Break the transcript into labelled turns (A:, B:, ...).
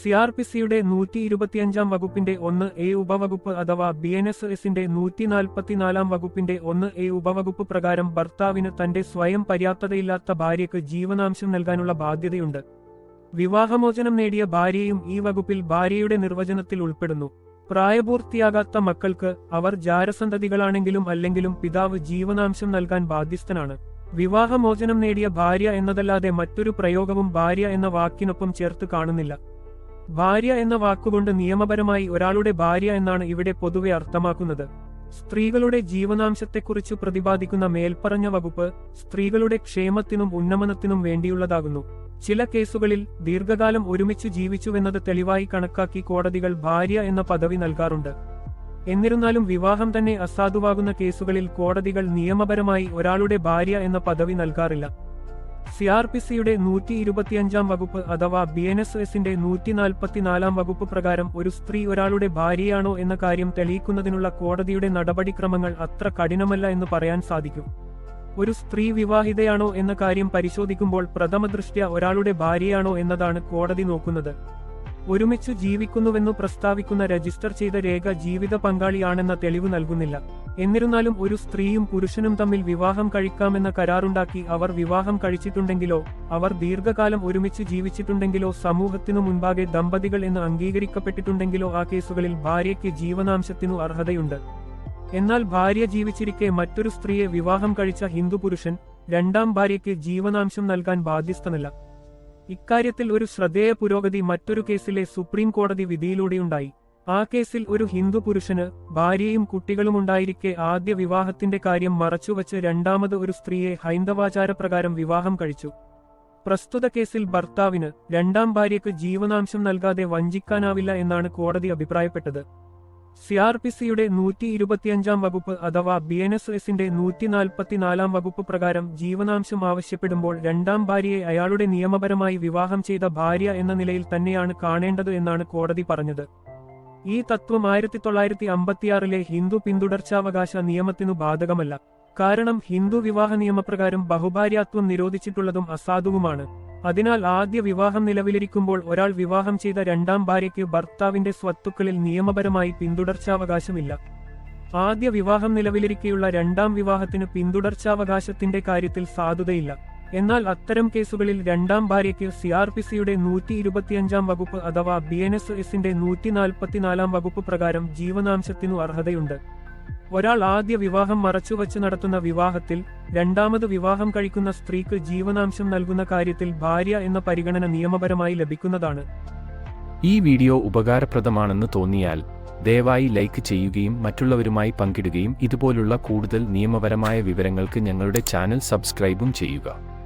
A: CRPCയുടെ 125 വകുപ്പിന്റെ 1A ഉപവകുപ്പ് അഥവാ BNSSന്റെ 144 വകുപ്പിന്റെ 1A ഉപവകുപ്പ് പ്രകാരം ഭർത്താവിന് തന്റെ സ്വയം പര്യാപ്തതയില്ലാത്ത ഭാര്യയ്ക്ക് ജീവനാംശം നൽകാനുള്ള ബാധ്യതയുണ്ട്. വിവാഹമോചനം നേടിയ ഭാര്യയും ഈ വകുപ്പിൽ ഭാര്യയുടെ നിർവചനത്തിൽ ഉൾപ്പെടുന്നു. പ്രായപൂർത്തിയാകാത്ത മക്കൾക്ക് അവർ ജാരസന്തതികളാണെങ്കിലും അല്ലെങ്കിലും പിതാവ് ജീവനാംശം നൽകാൻ ബാധ്യസ്ഥനാണ്. വിവാഹമോചനം നേടിയ ഭാര്യ എന്നതല്ലാതെ മറ്റൊരു പ്രയോഗവും ഭാര്യ എന്ന വാക്കിനൊപ്പം ചേർത്ത് കാണുന്നില്ല. ഭാര്യ എന്ന വാക്കുകൊണ്ട് നിയമപരമായി ഒരാളുടെ ഭാര്യ എന്നാണ് ഇവിടെ പൊതുവെ അർത്ഥമാക്കുന്നത്. സ്ത്രീകളുടെ ജീവനാംശത്തെക്കുറിച്ച് പ്രതിപാദിക്കുന്ന മേൽപ്പറഞ്ഞ വകുപ്പ് സ്ത്രീകളുടെ ക്ഷേമത്തിനും ഉന്നമനത്തിനും വേണ്ടിയുള്ളതാകുന്നു. ചില കേസുകളിൽ ദീർഘകാലം ഒരുമിച്ച് ജീവിച്ചുവെന്നത് തെളിവായി കണക്കാക്കി കോടതികൾ ഭാര്യ എന്ന പദവി നൽകാറുണ്ട്. എന്നിരുന്നാലും വിവാഹം തന്നെ അസാധുവാകുന്ന കേസുകളിൽ കോടതികൾ നിയമപരമായി ഒരാളുടെ ഭാര്യ എന്ന പദവി നൽകാറില്ല. CRPCയുടെ 125 വകുപ്പ് അഥവാ BNSSന്റെ 144 വകുപ്പ് പ്രകാരം ഒരു സ്ത്രീ ഒരാളുടെ ഭാര്യയാണോ എന്ന കാര്യം തെളിയിക്കുന്നതിനുള്ള കോടതിയുടെ നടപടിക്രമങ്ങൾ അത്ര കഠിനമല്ല എന്ന് പറയാൻ സാധിക്കും. ഒരു സ്ത്രീ വിവാഹിതയാണോ എന്ന കാര്യം പരിശോധിക്കുമ്പോൾ പ്രഥമദൃഷ്ട്യാ ഒരാളുടെ ഭാര്യയാണോ എന്നതാണ് കോടതി നോക്കുന്നത്. ഒരുമിച്ചു ജീവിക്കുന്നുവെന്നു പ്രസ്താവിക്കുന്ന രജിസ്റ്റർ ചെയ്ത രേഖ ജീവിത പങ്കാളിയാണെന്ന തെളിവ് നൽകുന്നില്ല. എന്നിരുന്നാലും ഒരു സ്ത്രീയും പുരുഷനും തമ്മിൽ വിവാഹം കഴിക്കാമെന്ന കരാറുണ്ടാക്കി അവർ വിവാഹം കഴിച്ചിട്ടുണ്ടെങ്കിലോ അവർ ദീർഘകാലം ഒരുമിച്ച് ജീവിച്ചിട്ടുണ്ടെങ്കിലോ സമൂഹത്തിനു മുൻപാകെ ദമ്പതികൾ എന്ന് അംഗീകരിക്കപ്പെട്ടിട്ടുണ്ടെങ്കിലോ ആ കേസുകളിൽ ഭാര്യയ്ക്ക് ജീവനാംശത്തിനു അർഹതയുണ്ട്. എന്നാൽ ഭാര്യ ജീവിച്ചിരിക്കെ മറ്റൊരു സ്ത്രീയെ വിവാഹം കഴിച്ച ഹിന്ദു പുരുഷൻ രണ്ടാം ഭാര്യയ്ക്ക് ജീവനാംശം നൽകാൻ ബാധ്യസ്ഥനല്ല. ഇക്കാര്യത്തിൽ ഒരു ശ്രദ്ധേയ പുരോഗതി മറ്റൊരു കേസിലെ സുപ്രീം കോടതി വിധിയിലൂടെയുണ്ടായി. ആ കേസിൽ ഒരു ഹിന്ദു പുരുഷന് ഭാര്യയും കുട്ടികളുമുണ്ടായിരിക്കെ ആദ്യ വിവാഹത്തിന്റെ കാര്യം മറച്ചുവച്ച് രണ്ടാമത് ഒരു സ്ത്രീയെ ഹൈന്ദവാചാരപ്രകാരം വിവാഹം കഴിച്ചു. പ്രസ്തുത കേസിൽ ഭർത്താവിന് രണ്ടാം ഭാര്യയ്ക്ക് ജീവനാംശം നൽകാതെ വഞ്ചിക്കാനാവില്ല എന്നാണ് കോടതി അഭിപ്രായപ്പെട്ടത്. CRPCയുടെ 125 വകുപ്പ് അഥവാ BNSSന്റെ 144 വകുപ്പ് പ്രകാരം ജീവനാംശം ആവശ്യപ്പെടുമ്പോൾ രണ്ടാം ഭാര്യയെ അയാളുടെ നിയമപരമായി വിവാഹം ചെയ്ത ഭാര്യ എന്ന നിലയിൽ തന്നെയാണ് കാണേണ്ടത് എന്നാണ് കോടതി പറഞ്ഞത്. ഈ തത്വം 1956 ഹിന്ദു പിന്തുടർച്ചാവകാശ നിയമത്തിനു ബാധകമല്ല. കാരണം ഹിന്ദു വിവാഹ നിയമപ്രകാരം ബഹുഭാര്യാത്വം നിരോധിച്ചിട്ടുള്ളതും അസാധുവുമാണ്. അതിനാൽ ആദ്യ വിവാഹം നിലവിലിരിക്കുമ്പോൾ ഒരാൾ വിവാഹം ചെയ്ത രണ്ടാം ഭാര്യയ്ക്ക് ഭർത്താവിന്റെ സ്വത്തുക്കളിൽ നിയമപരമായി പിന്തുടർച്ചാവകാശമില്ല. ആദ്യ വിവാഹം നിലവിലിരിക്കെയുള്ള രണ്ടാം വിവാഹത്തിന് പിന്തുടർച്ചാവകാശത്തിന്റെ കാര്യത്തിൽ സാധുതയില്ല. എന്നാൽ അത്തരം കേസുകളിൽ രണ്ടാം ഭാര്യയ്ക്ക് CRPCയുടെ 125 വകുപ്പ് അഥവാ BNSSന്റെ 144 വകുപ്പ് പ്രകാരം ജീവനാംശത്തിനു അർഹതയുണ്ട്. ഒരാൾ ആദ്യ വിവാഹം മറച്ചുവച്ച് നടത്തുന്ന വിവാഹത്തിൽ രണ്ടാമത് വിവാഹം കഴിക്കുന്ന സ്ത്രീക്ക് ജീവനാംശം നൽകുന്ന കാര്യത്തിൽ ഭാര്യ എന്ന പരിഗണന നിയമപരമായി ലഭിക്കുന്നതാണ്.
B: ഈ വീഡിയോ ഉപകാരപ്രദമാണെന്ന് തോന്നിയാൽ ദയവായി ലൈക്ക് ചെയ്യുകയും മറ്റുള്ളവരുമായി പങ്കിടുകയും ഇതുപോലുള്ള കൂടുതൽ നിയമപരമായ വിവരങ്ങൾക്ക് ഞങ്ങളുടെ ചാനൽ സബ്സ്ക്രൈബും ചെയ്യുക.